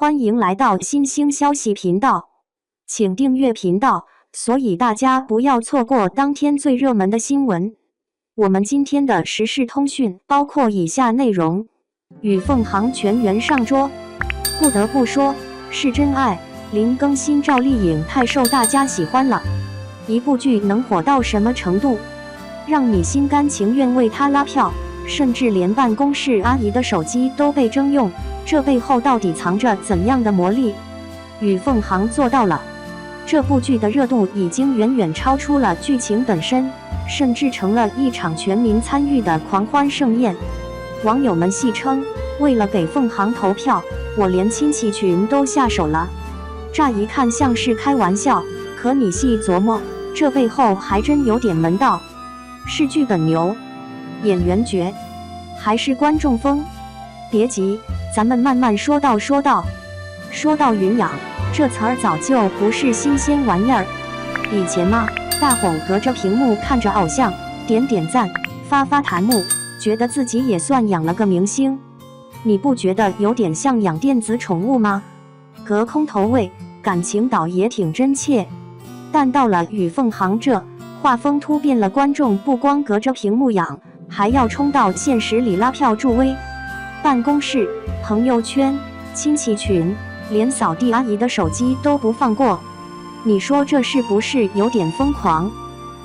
欢迎来到新兴消息频道，请订阅频道，所以大家不要错过当天最热门的新闻。我们今天的时事通讯包括以下内容：与凤航全员上桌，不得不说是真爱。林更新、赵丽颖太受大家喜欢了，一部剧能火到什么程度，让你心甘情愿为他拉票，甚至连办公室阿姨的手机都被征用。这背后到底藏着怎样的魔力？与凤航做到了。这部剧的热度已经远远超出了剧情本身，甚至成了一场全民参与的狂欢盛宴。网友们戏称，为了给凤航投票，我连亲戚群都下手了。乍一看像是开玩笑，可你细琢磨，这背后还真有点门道。是剧本牛，演员绝，还是观众疯？别急，咱们慢慢说道。说到云养，这词儿早就不是新鲜玩意儿。以前嘛，大伙隔着屏幕看着偶像，点赞，发弹幕，觉得自己也算养了个明星。你不觉得有点像养电子宠物吗？隔空投喂，感情倒也挺真切。但到了与凤航这，画风突变了，观众不光隔着屏幕养，还要冲到现实里拉票助威。办公室、朋友圈、亲戚群，连扫地阿姨的手机都不放过。你说这是不是有点疯狂？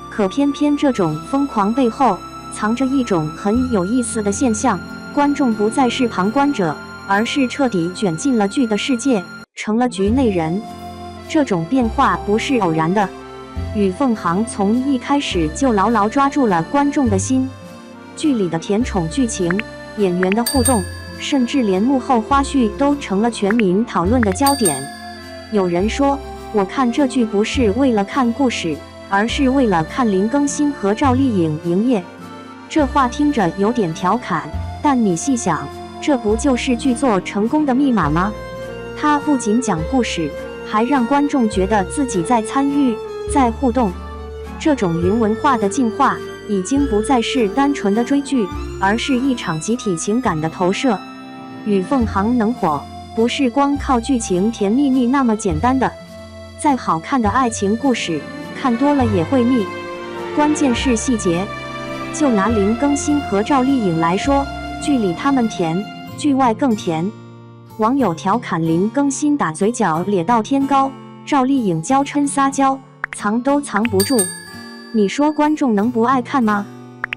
可偏偏这种疯狂背后，藏着一种很有意思的现象：观众不再是旁观者，而是彻底卷进了剧的世界，成了局内人。这种变化不是偶然的。与凤航从一开始就牢牢抓住了观众的心，剧里的甜宠剧情，演员的互动，甚至连幕后花絮都成了全民讨论的焦点。有人说，我看这剧不是为了看故事，而是为了看林更新和赵丽颖营业。这话听着有点调侃，但你细想，这不就是剧作成功的密码吗？它不仅讲故事，还让观众觉得自己在参与，在互动。这种云文化的进化，已经不再是单纯的追剧，而是一场集体情感的投射。与凤航能火，不是光靠剧情甜腻腻那么简单的。再好看的爱情故事，看多了也会腻。关键是细节。就拿林更新和赵丽颖来说，剧里他们甜，剧外更甜。网友调侃林更新打嘴角咧到天高，赵丽颖娇嗔撒娇，藏都藏不住。你说观众能不爱看吗？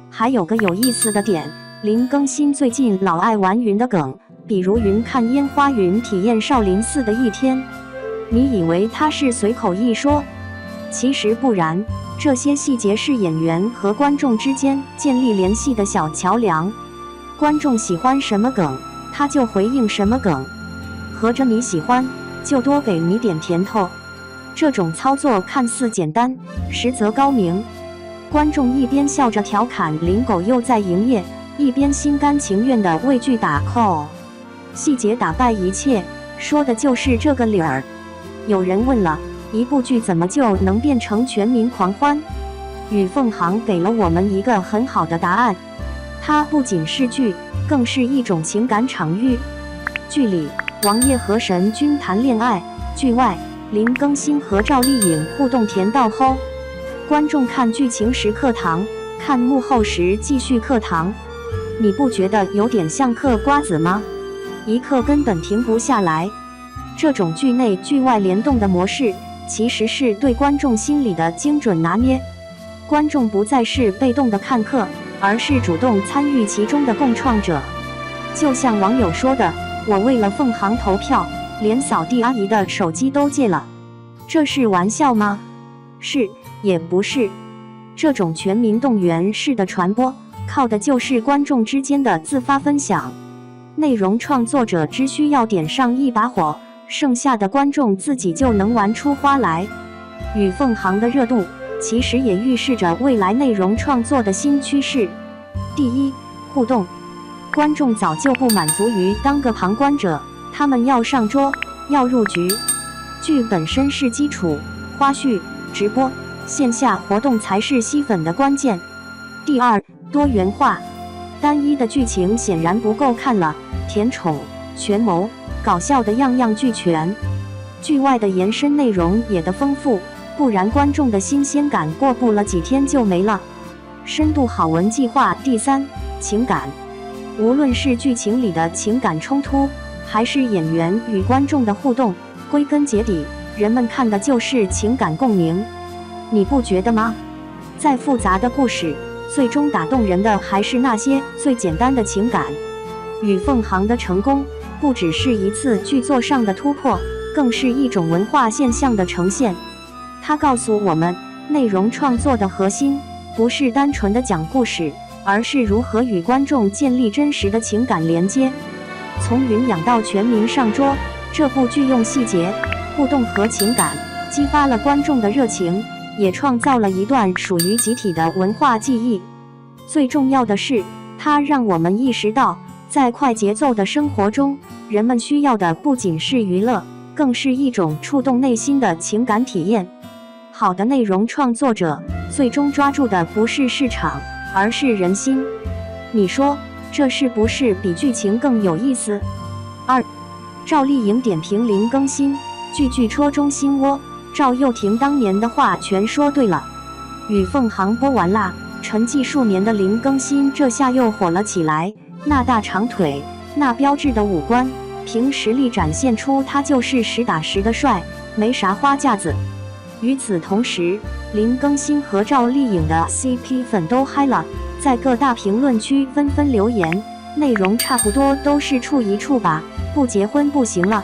还有个有意思的点，林更新最近老爱玩云的梗，比如云看烟花云体验少林寺的一天。你以为他是随口一说？其实不然，这些细节是演员和观众之间建立联系的小桥梁。观众喜欢什么梗，他就回应什么梗，合着你喜欢，就多给你点甜头。这种操作看似简单，实则高明。观众一边笑着调侃林狗又在营业，一边心甘情愿地为剧打 call。细节打败一切，说的就是这个理儿。有人问了，一部剧怎么就能变成全民狂欢？与凤航给了我们一个很好的答案。它不仅是剧，更是一种情感场域。剧里，王爷和神君谈恋爱；剧外，林更新和赵丽颖互动甜到齁。观众看剧情时课堂，看幕后时继续课堂。你不觉得有点像嗑瓜子吗？一刻根本停不下来。这种剧内剧外联动的模式，其实是对观众心理的精准拿捏。观众不再是被动的看客，而是主动参与其中的共创者。就像网友说的，我为了凤航投票，连扫地阿姨的手机都借了。这是玩笑吗？是，也不是。这种全民动员式的传播，靠的就是观众之间的自发分享。内容创作者只需要点上一把火，剩下的观众自己就能玩出花来。与凤航的热度，其实也预示着未来内容创作的新趋势。第一，互动。观众早就不满足于当个旁观者，他们要上桌，要入局。剧本身是基础，花絮、直播、线下活动才是吸粉的关键。第二，多元化。单一的剧情显然不够看了，甜宠、权谋、搞笑的样样俱全，剧外的延伸内容也得丰富，不然观众的新鲜感过不了几天就没了。深度好文计划第3，情感。无论是剧情里的情感冲突，还是演员与观众的互动，归根结底，人们看的就是情感共鸣。你不觉得吗？再复杂的故事，最终打动人的还是那些最简单的情感。与凤航的成功，不只是一次剧作上的突破，更是一种文化现象的呈现。它告诉我们，内容创作的核心不是单纯的讲故事，而是如何与观众建立真实的情感连接。从云养到全民上桌，这部剧用细节、互动和情感激发了观众的热情，也创造了一段属于集体的文化记忆。最重要的是，它让我们意识到，在快节奏的生活中，人们需要的不仅是娱乐，更是一种触动内心的情感体验。好的内容创作者最终抓住的不是市场，而是人心。你说这是不是比剧情更有意思？2. 赵丽颖点评零更新，句句戳中心窝。赵又廷当年的话全说对了。与凤航播完啦，沉寂数年的零更新这下又火了起来。那大长腿，那标志的五官，凭实力展现出他就是实打实的帅，没啥花架子。与此同时，林更新和赵丽颖的 CP 粉都嗨了，在各大评论区纷纷留言，内容差不多都是处一处吧，不结婚不行了。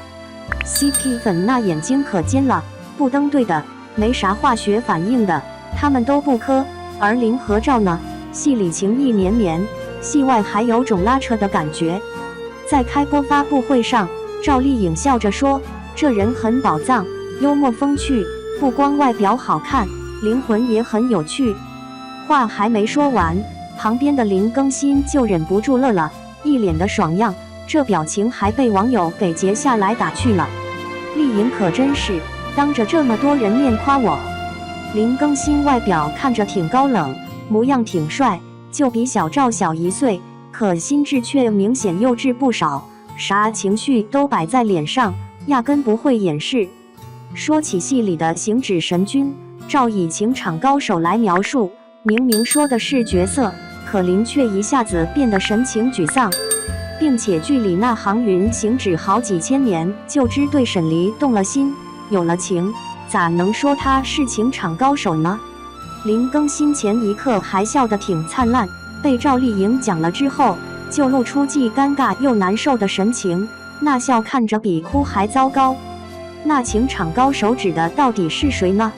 CP 粉那眼睛可尖了，不登对的，没啥化学反应的，他们都不磕。而林和赵呢，戏里情意绵绵，戏外还有种拉扯的感觉。在开播发布会上，赵丽颖笑着说，这人很宝藏，幽默风趣，不光外表好看，灵魂也很有趣。话还没说完，旁边的林更新就忍不住乐了，一脸的爽样，这表情还被网友给截下来打趣了。丽颖可真是当着这么多人面夸我。林更新外表看着挺高冷，模样挺帅，就比小赵小1岁，可心智却明显幼稚不少，啥情绪都摆在脸上，压根不会掩饰。说起戏里的行止神君，赵以情场高手来描述，明明说的是角色，可林却一下子变得神情沮丧，并且剧里那行云行止好几千年，就知对沈黎动了心，有了情，咋能说他是情场高手呢？林更新前一刻还笑得挺灿烂，被赵丽颖讲了之后，就露出既尴尬又难受的神情，那笑看着比哭还糟糕。那情场高手指的到底是谁呢？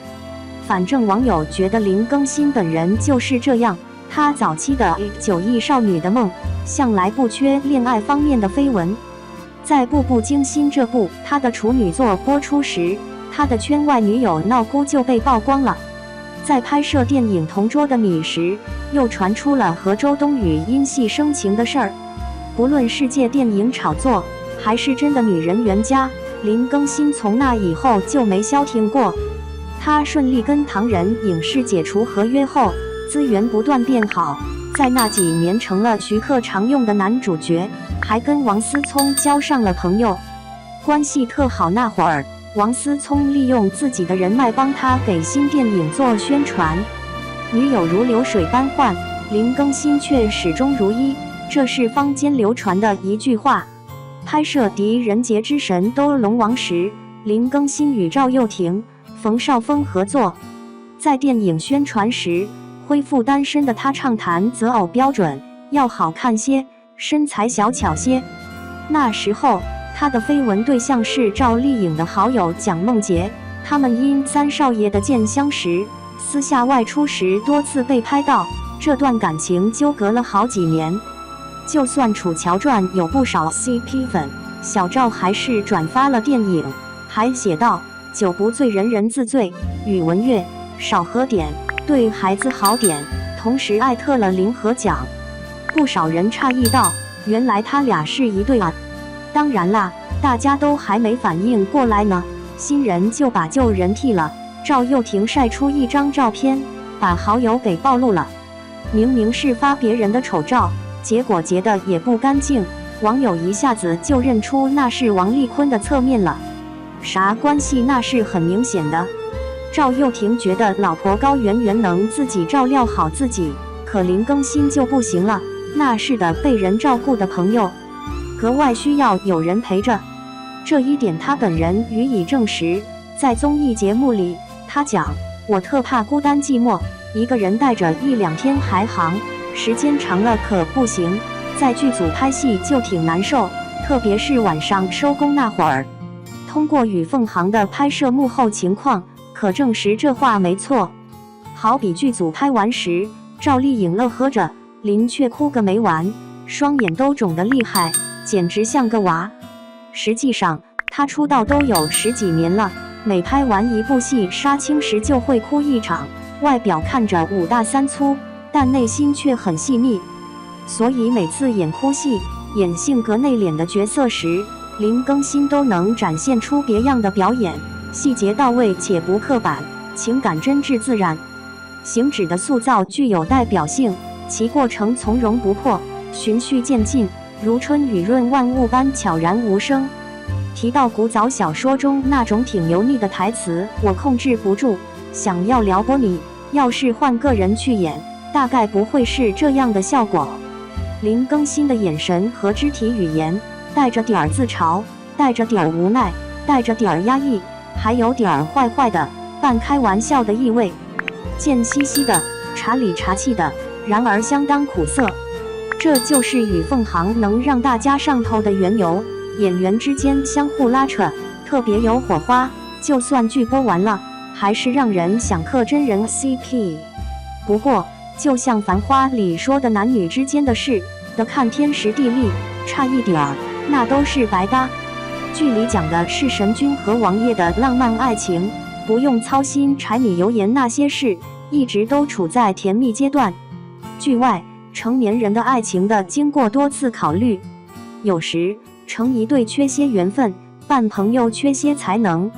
反正网友觉得林更新本人就是这样，他早期的9亿少女的梦，向来不缺恋爱方面的绯闻。在《步步惊心》这部他的处女作播出时，他的圈外女友闹姑就被曝光了。在拍摄电影《同桌的你》时，又传出了和周冬雨因戏生情的事儿。不论是借电影炒作，还是真的女人缘佳，林更新从那以后就没消停过。他顺利跟唐人影视解除合约后，资源不断变好，在那几年成了徐克常用的男主角，还跟王思聪交上了朋友，关系特好。那会儿，王思聪利用自己的人脉帮他给新电影做宣传。女友如流水般换，林更新却始终如一，这是坊间流传的一句话。拍摄《狄仁杰之神都龙王》时，林更新与赵又廷、冯绍峰合作，在电影宣传时，恢复单身的他畅谈择偶标准，要好看些，身材小巧些。那时候，他的绯闻对象是赵丽颖的好友蒋梦婕，他们因三少爷的见相识，私下外出时多次被拍到，这段感情纠葛了好几年。就算《楚乔传》有不少 CP 粉，小赵还是转发了电影，还写道：酒不醉人人自醉，宇文玥少喝点，对孩子好点，同时艾特了林和蒋。不少人诧异道，原来他俩是一对啊。当然啦，大家都还没反应过来呢，新人就把旧人替了。赵又廷晒出一张照片，把好友给暴露了。明明是发别人的丑照，结果截的也不干净，网友一下子就认出那是王丽坤的侧面了。啥关系？那是很明显的。赵又廷觉得老婆高圆圆能自己照料好自己，可林更新就不行了。那是的，被人照顾的朋友，格外需要有人陪着。这一点他本人予以证实。在综艺节目里，他讲：“我特怕孤单寂寞，一个人待着1-2天还行，时间长了可不行。在剧组拍戏就挺难受，特别是晚上收工那会儿。”通过与凤航的拍摄幕后情况，可证实这话没错。好比剧组拍完时，赵丽颖乐呵着，林却哭个没完，双眼都肿得厉害，简直像个娃。实际上，她出道都有10几年了，每拍完一部戏杀青时就会哭一场，外表看着5大3粗，但内心却很细腻。所以每次演哭戏、演性格内敛的角色时，林更新都能展现出别样的表演，细节到位且不刻板，情感真挚自然。行止的塑造具有代表性，其过程从容不迫，循序渐进，如春雨润万物般悄然无声。提到古早小说中那种挺油腻的台词，我控制不住，想要撩拨你，要是换个人去演，大概不会是这样的效果。林更新的眼神和肢体语言带着点儿自嘲，带着点儿无奈，带着点儿压抑，还有点儿坏坏的、半开玩笑的意味，贱兮兮的、茶里茶气的，然而相当苦涩。这就是与凤航能让大家上头的缘由，演员之间相互拉扯，特别有火花。就算剧播完了，还是让人想磕真人 CP。不过，就像《繁花》里说的，男女之间的事得看天时地利，差一点儿，那都是白搭。剧里讲的是神君和王爷的浪漫爱情，不用操心柴米油盐那些事，一直都处在甜蜜阶段。剧外，成年人的爱情的经过多次考虑，有时成一对缺些缘分，伴朋友缺些才能，